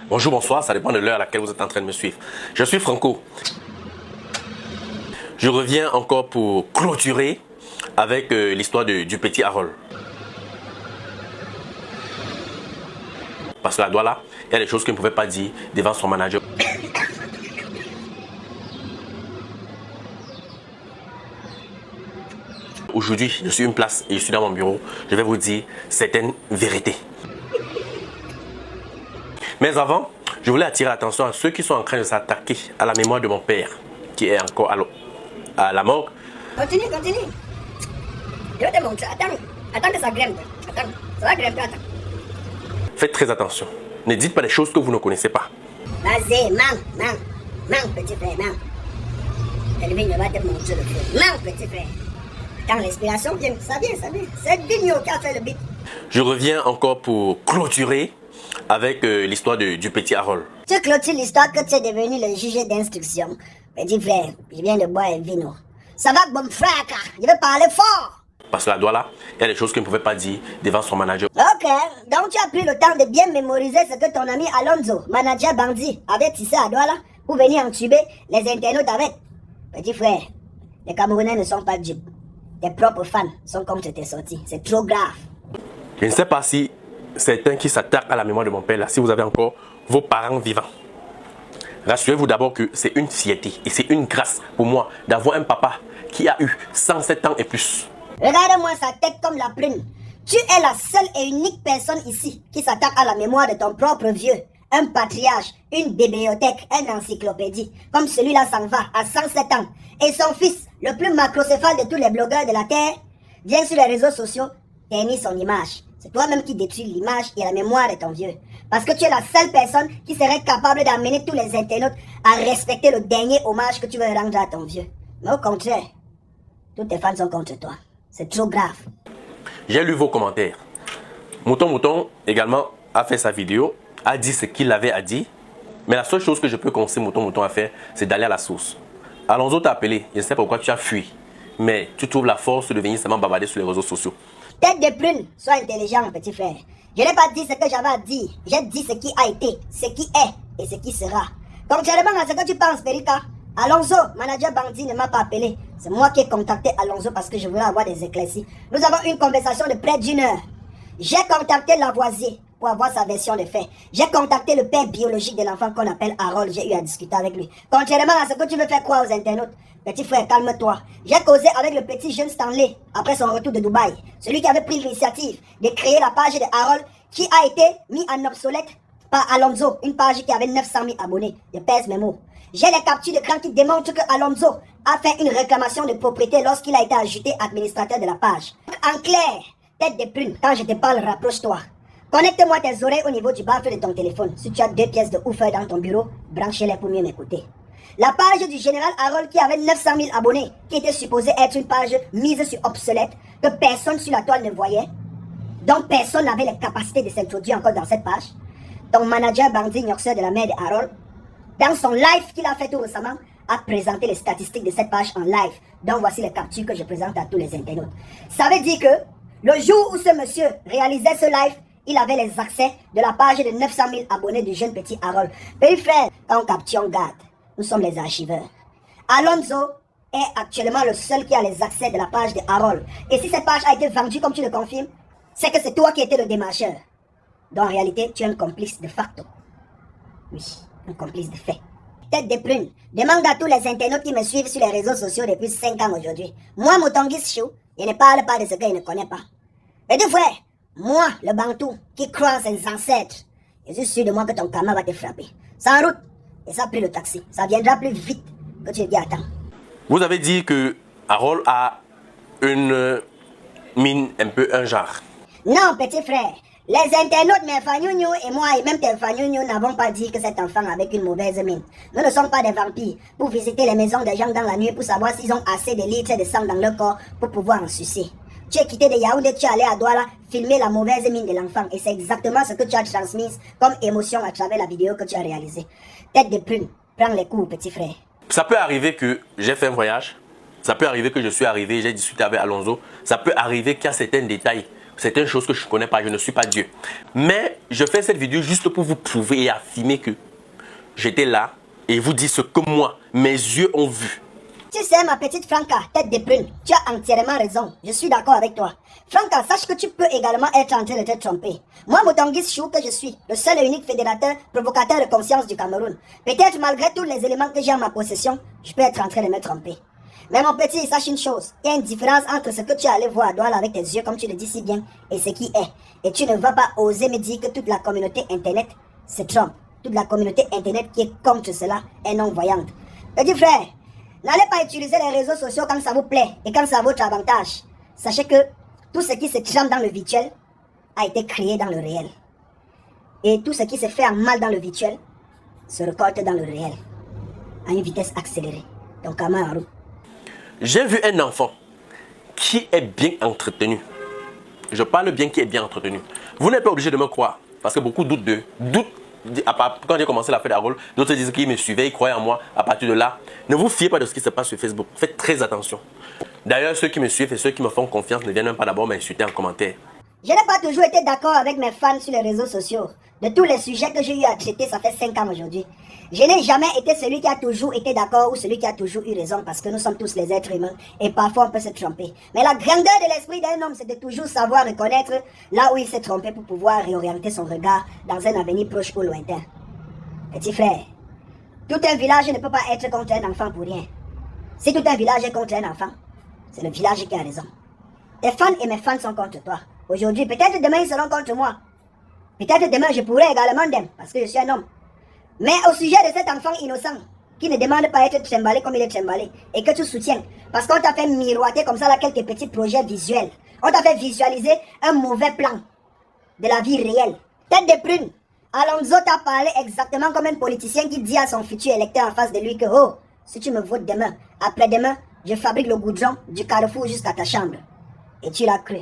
Bonjour, bonsoir, ça dépend de l'heure à laquelle vous êtes en train de me suivre. Je suis Franco. Je reviens encore pour clôturer avec l'histoire du petit Harold. Parce que la Douala, il y a des choses qu'il ne pouvait pas dire devant son manager. Aujourd'hui, je suis une place et je suis dans mon bureau. Je vais vous dire certaines vérités. Mais avant, je voulais attirer l'attention à ceux qui sont en train de s'attaquer à la mémoire de mon père, qui est encore à la morgue. Continue. Je vais te montrer. Attends que ça grimpe. Attends, ça va grimper, attends. Faites très attention. Ne dites pas des choses que vous ne connaissez pas. Vas-y, man, petit frère, man. Elvin va te montrer le feu. Man, petit frère. Quand l'inspiration vient, ça vient. C'est Vigno qui a fait le beat. Je reviens encore pour clôturer avec l'histoire du petit Harold. Tu clôtures l'histoire que tu es devenu le juge d'instruction. Petit frère, je viens de boire un vino. Ça va, bon frère, je vais parler fort. Parce que la Douala, il y a des choses qu'il ne pouvait pas dire devant son manager. Ok, donc tu as pris le temps de bien mémoriser ce que ton ami Alonso, manager bandit, avait tissé à Douala pour venir entuber les internautes avec. Petit frère, les Camerounais ne sont pas dupes. Tes propres fans sont contre tes sorties. C'est trop grave. Je ne sais pas si certains qui s'attaquent à la mémoire de mon père, là, si vous avez encore vos parents vivants. Rassurez-vous d'abord que c'est une fierté et c'est une grâce pour moi d'avoir un papa qui a eu 107 ans et plus. Regarde-moi sa tête comme la prune. Tu es la seule et unique personne ici qui s'attaque à la mémoire de ton propre vieux. Un patriarche, une bibliothèque, une encyclopédie. Comme celui-là s'en va à 107 ans. Et son fils, le plus macrocéphale de tous les blogueurs de la Terre, vient sur les réseaux sociaux ternir son image. C'est toi-même qui détruis l'image et la mémoire de ton vieux. Parce que tu es la seule personne qui serait capable d'amener tous les internautes à respecter le dernier hommage que tu veux rendre à ton vieux. Mais au contraire, tous tes fans sont contre toi. C'est trop grave. J'ai lu vos commentaires. Mouton également a fait sa vidéo, a dit ce qu'il avait à dire. Mais la seule chose que je peux conseiller Mouton à faire, c'est d'aller à la source. Alonso t'a appelé, je ne sais pas pourquoi tu as fui. Mais tu trouves la force de venir seulement bavarder sur les réseaux sociaux. Tête de prune, sois intelligent, petit frère. Je n'ai pas dit ce que j'avais à dire. J'ai dit ce qui a été, ce qui est et ce qui sera. Contrairement à ce que tu penses, Perica, Alonso, manager bandit, ne m'a pas appelé. C'est moi qui ai contacté Alonso parce que je voulais avoir des éclaircies. Nous avons une conversation de près d'1 heure. J'ai contacté Lavoisier pour avoir sa version des faits. J'ai contacté le père biologique de l'enfant qu'on appelle Harold. J'ai eu à discuter avec lui. Contrairement à ce que tu veux faire croire aux internautes. Petit frère, calme-toi. J'ai causé avec le petit jeune Stanley après son retour de Dubaï. Celui qui avait pris l'initiative de créer la page de Harold qui a été mis en obsolète par Alonso. Une page qui avait 900 000 abonnés. Je pèse mes mots. J'ai les captures d'écran qui démontrent que Alonso a fait une réclamation de propriété lorsqu'il a été ajouté administrateur de la page. En clair, tête de prune, quand je te parle, rapproche-toi. Connecte-moi tes oreilles au niveau du baffle de ton téléphone. Si tu as 2 pièces de ouf dans ton bureau, branchez-les pour mieux m'écouter. La page du général Harold qui avait 900 000 abonnés, qui était supposée être une page mise sur obsolète, que personne sur la toile ne voyait, donc personne n'avait les capacités de s'introduire encore dans cette page. Ton manager bandit ignoreur de la mère de Harold, dans son live qu'il a fait tout récemment, a présenté les statistiques de cette page en live. Donc voici les captures que je présente à tous les internautes. Ça veut dire que le jour où ce monsieur réalisait ce live, il avait les accès de la page de 900 000 abonnés du jeune petit Harold. Petit frère, quand on capture, on garde. Nous sommes les archiveurs. Alonso est actuellement le seul qui a les accès de la page de Harold. Et si cette page a été vendue comme tu le confirmes, c'est que c'est toi qui étais le démarcheur. Donc en réalité, tu es un complice de facto. Oui, un complice de fait. Tête de prune, demande à tous les internautes qui me suivent sur les réseaux sociaux depuis 5 ans aujourd'hui. Moi, Moutongis Chou, je ne parle pas de ce qu'il ne connaît pas. Et deux frères, moi, le Bantou, qui croit en ses ancêtres, je suis sûr de moi que ton karma va te frapper. C'est en route. Et ça a pris le taxi. Ça viendra plus vite que tu le dis attends. Vous avez dit que Harold a une mine un peu un genre. Non, petit frère. Les internautes, mes Fanyunyu et moi, et même tes Fanyunyu, n'avons pas dit que cet enfant avait une mauvaise mine. Nous ne sommes pas des vampires pour visiter les maisons des gens dans la nuit pour savoir s'ils ont assez de litres de sang dans leur corps pour pouvoir en sucer. Tu es quitté de Yaoundé, tu es allé à Douala filmer la mauvaise mine de l'enfant. Et c'est exactement ce que tu as transmis comme émotion à travers la vidéo que tu as réalisée. Tête de prune, prends les coups, petit frère. Ça peut arriver que j'ai fait un voyage. Ça peut arriver que je suis arrivé, j'ai discuté avec Alonso. Ça peut arriver qu'il y a certains détails C'est une chose que je ne connais pas, je ne suis pas Dieu. Mais je fais cette vidéo juste pour vous prouver et affirmer que j'étais là et vous dire ce que moi, mes yeux ont vu. Tu sais, ma petite Franca, tête de prune, tu as entièrement raison. Je suis d'accord avec toi. Franca, sache que tu peux également être en train de te tromper. Moi, Mutangis Chou que je suis, le seul et unique fédérateur, provocateur de conscience du Cameroun. Peut-être malgré tous les éléments que j'ai en ma possession, je peux être en train de me tromper. Mais mon petit, sache une chose, il y a une différence entre ce que tu es allé voir à Douala avec tes yeux, comme tu le dis si bien, et ce qui est. Et tu ne vas pas oser me dire que toute la communauté Internet se trompe. Toute la communauté Internet qui est contre cela est non-voyante. Petit frère, n'allez pas utiliser les réseaux sociaux quand ça vous plaît et quand ça a votre avantage. Sachez que tout ce qui se trame dans le virtuel a été créé dans le réel. Et tout ce qui se fait en mal dans le virtuel se récolte dans le réel. À une vitesse accélérée. Donc, Amaru. J'ai vu un enfant qui est bien entretenu. Je parle bien qui est bien entretenu. Vous n'êtes pas obligé de me croire. Parce que beaucoup doutent quand j'ai commencé la fête d'Arol, d'autres disent qu'ils me suivaient, ils croyaient en moi. À partir de là, ne vous fiez pas de ce qui se passe sur Facebook. Faites très attention. D'ailleurs, ceux qui me suivent et ceux qui me font confiance ne viennent même pas d'abord m'insulter en commentaire. Je n'ai pas toujours été d'accord avec mes fans sur les réseaux sociaux. De tous les sujets que j'ai eu à traiter, ça fait 5 ans aujourd'hui. Je n'ai jamais été celui qui a toujours été d'accord ou celui qui a toujours eu raison parce que nous sommes tous les êtres humains et parfois on peut se tromper. Mais la grandeur de l'esprit d'un homme, c'est de toujours savoir reconnaître là où il s'est trompé pour pouvoir réorienter son regard dans un avenir proche ou lointain. Petit frère, tout un village ne peut pas être contre un enfant pour rien. Si tout un village est contre un enfant, c'est le village qui a raison. Tes fans et mes fans sont contre toi. Aujourd'hui, peut-être demain ils seront contre moi. Peut-être demain je pourrai également d'eux parce que je suis un homme. Mais au sujet de cet enfant innocent qui ne demande pas à être trimballé comme il est trimballé et que tu soutiens parce qu'on t'a fait miroiter comme ça là quelques petits projets visuels. On t'a fait visualiser un mauvais plan de la vie réelle. Tête de prune, Alonso t'a parlé exactement comme un politicien qui dit à son futur électeur en face de lui que oh, si tu me votes demain, après-demain, je fabrique le goudron du carrefour jusqu'à ta chambre. Et tu l'as cru.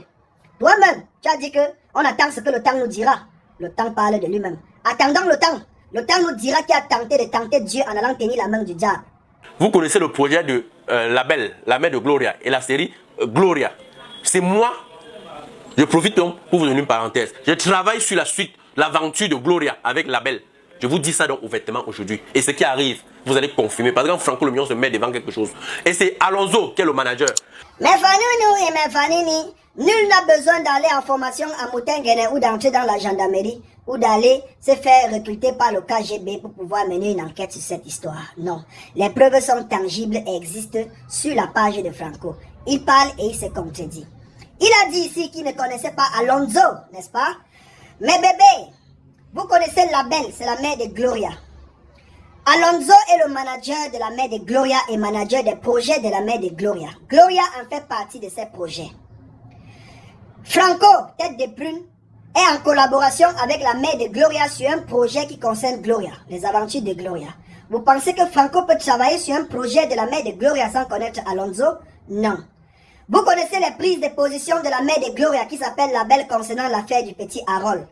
Toi-même, tu as dit que on attend ce que le temps nous dira. Le temps parle de lui-même. Attendons le temps. Le temps nous dira qui a tenté de tenter Dieu en allant tenir la main du diable. Vous connaissez le projet de La Belle, la mère de Gloria et la série Gloria. C'est moi, je profite donc pour vous donner une parenthèse. Je travaille sur la suite, l'aventure de Gloria avec La Belle. Je vous dis ça donc ouvertement aujourd'hui. Et ce qui arrive, vous allez confirmer. Parce que quand Franco Le Million se met devant quelque chose. Et c'est Alonso qui est le manager. Mais Fanounou et mes Fanini, nul n'a besoin d'aller en formation à Moutenguene ou d'entrer dans la gendarmerie ou d'aller se faire recruter par le KGB pour pouvoir mener une enquête sur cette histoire. Non, les preuves sont tangibles et existent sur la page de Franco. Il parle et il se contredit. Il a dit ici qu'il ne connaissait pas Alonso, n'est-ce pas? Mais bébé, vous connaissez La Belle, c'est la mère de Gloria. Alonso est le manager de la mère de Gloria et manager des projets de la mère de Gloria. Gloria en fait partie de ces projets. Franco, tête de prune, est en collaboration avec la mère de Gloria sur un projet qui concerne Gloria, les aventures de Gloria. Vous pensez que Franco peut travailler sur un projet de la mère de Gloria sans connaître Alonso? Non. Vous connaissez les prises de position de la mère de Gloria qui s'appelle La Belle concernant l'affaire du petit Harold.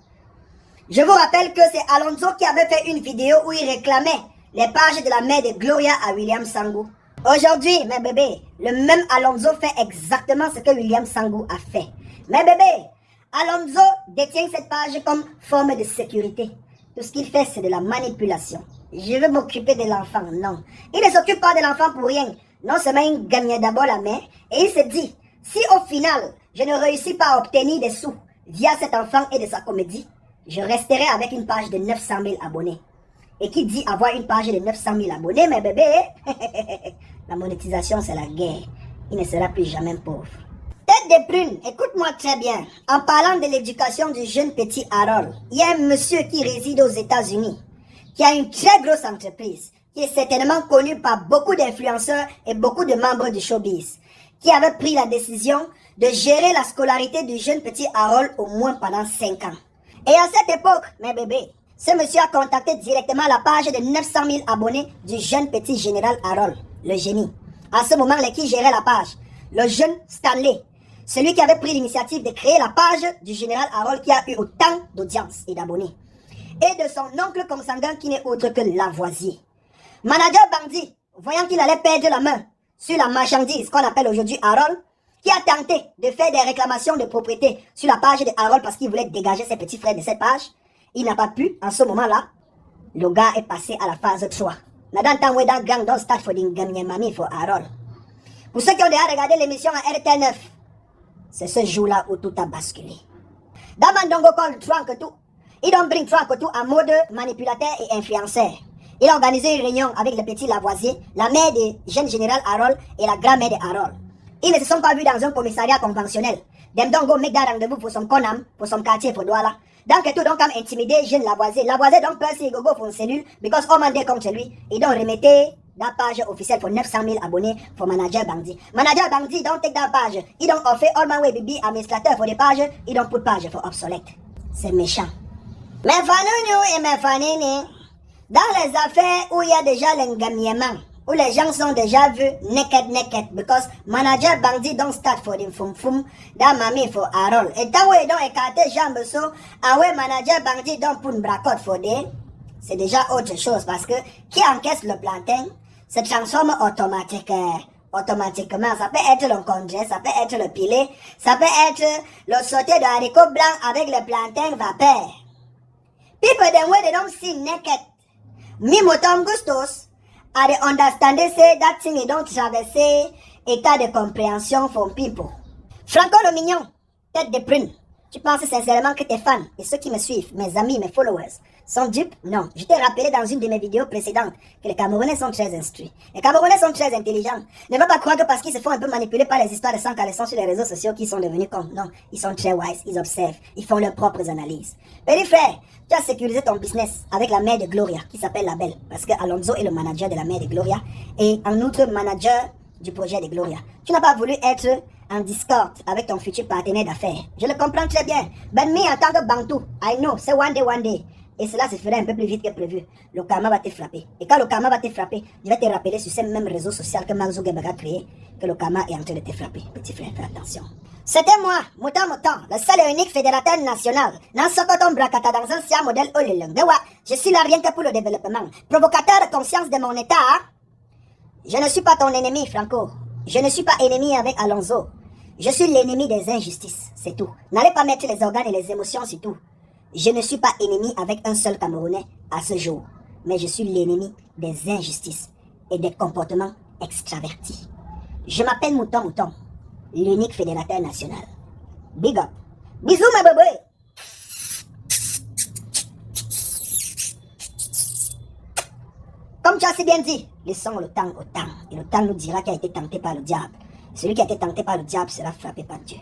Je vous rappelle que c'est Alonso qui avait fait une vidéo où il réclamait les pages de la mère de Gloria à William Sangou. Aujourd'hui, mes bébés, le même Alonso fait exactement ce que William Sangou a fait. Mes bébés, Alonso détient cette page comme forme de sécurité. Tout ce qu'il fait, c'est de la manipulation. Je veux m'occuper de l'enfant, non. Il ne s'occupe pas de l'enfant pour rien. Non seulement il gagne d'abord la main, et il se dit, si au final, je ne réussis pas à obtenir des sous via cet enfant et de sa comédie, je resterai avec une page de 900 000 abonnés. Et qui dit avoir une page de 900 000 abonnés, mes bébés, la monétisation c'est la guerre. Il ne sera plus jamais pauvre. Tête de prune, écoute-moi très bien. En parlant de l'éducation du jeune petit Harold, il y a un monsieur qui réside aux États-Unis, qui a une très grosse entreprise, qui est certainement connu par beaucoup d'influenceurs et beaucoup de membres du showbiz, qui avait pris la décision de gérer la scolarité du jeune petit Harold au moins pendant 5 ans. Et à cette époque, mes bébés, ce monsieur a contacté directement la page de 900 000 abonnés du jeune petit général Harold, le génie. À ce moment, qui gérait la page? Le jeune Stanley, celui qui avait pris l'initiative de créer la page du général Harold qui a eu autant d'audience et d'abonnés. Et de son oncle consanguin qui n'est autre que Lavoisier. Manager Bandit, voyant qu'il allait perdre la main sur la marchandise qu'on appelle aujourd'hui Harold, qui a tenté de faire des réclamations de propriété sur la page de Harold parce qu'il voulait dégager ses petits frères de cette page. Il n'a pas pu, en ce moment-là. Le gars est passé à la phase 3. Nadan Tangwe dans gang don't start for the mami for Harold. Pour ceux qui ont déjà regardé l'émission à RT9, c'est ce jour-là où tout a basculé. Damandongo call Frank tout. Il donc bring Frank tout en mode manipulateur et influenceur. Il a organisé une réunion avec le petit Lavoisier, la mère du jeune général Harold et la grand-mère de Harold. Ils ne se sont pas vus dans un commissariat conventionnel. Dem donc go make that rendez-vous pour son conam, pour son quartier, pour Douala. Donc tout donc comme intimider jeune Lavoisier. Lavoisier donc peur si go pour une cellule, because all man contre lui. Et donc remettez la page officielle pour 900 000 abonnés pour Manager Bangdi. Manager Bangdi donc take that page. Il donc offert all man way bibi administrateur pour des pages. Il donc put page pour obsolète. C'est méchant. Mais fanounou et mes fanini. Dans les affaires où il y a déjà l'engagnement, où les gens sont déjà vus naked, because Manager Bangdi don't start for the fum dans mami for Harold. Et tant où ils ont écarté jambes so, ouais Manager Bangdi don't put bracot for des, c'est déjà autre chose parce que qui encaisse le plantain se transforme automatiquement. Ça peut être le congé, ça peut être le pilé, ça peut être le sauté de haricots blancs avec le plantain vapeur. People them way they don't see naked. Me motom gustos, I dey understand they say that thing you don't traverser état de compréhension for people. Franco le mignon, tête de prune. Tu penses sincèrement que tes fans et ceux qui me suivent, mes amis, mes followers, sont dupes? Non. Je t'ai rappelé dans une de mes vidéos précédentes que les Camerounais sont très instruits. Les Camerounais sont très intelligents. Ne va pas croire que parce qu'ils se font un peu manipuler par les histoires de sang caleçons sur les réseaux sociaux qu'ils sont devenus cons. Non. Ils sont très wise, ils observent, ils font leurs propres analyses. Petit frère, tu as sécurisé ton business avec la mère de Gloria qui s'appelle La Belle. Parce que Alonso est le manager de la mère de Gloria et en outre manager du projet de Gloria. Tu n'as pas voulu être en discorde avec ton futur partenaire d'affaires. Je le comprends très bien. Ben, mais en tant que Bantou, I know, c'est one day. Et cela se ferait un peu plus vite que prévu. Le karma va te frapper. Et quand le karma va te frapper, je vais te rappeler sur ces mêmes réseaux sociaux que Mark Zuckerberg a créé que le karma est en train de te frapper. Petit frère, fais attention. C'était moi, Mouton, le seul et unique fédérateur national. Dans ce coton bracata dans un siam modèle Olelengewa, je suis là rien que pour le développement. Provocateur de conscience de mon état. Je ne suis pas ton ennemi, Franco. Je ne suis pas ennemi avec Alonso. Je suis l'ennemi des injustices, c'est tout. N'allez pas mettre les organes et les émotions sur tout. Je ne suis pas ennemi avec un seul Camerounais à ce jour. Mais je suis l'ennemi des injustices et des comportements extravertis. Je m'appelle Mouton, l'unique fédérateur national. Big up. Bisous, ma bébé. Comme tu as si bien dit, laissons le temps au temps. Et le temps nous dira qui a été tenté par le diable. Celui qui a été tenté par le diable sera frappé par Dieu.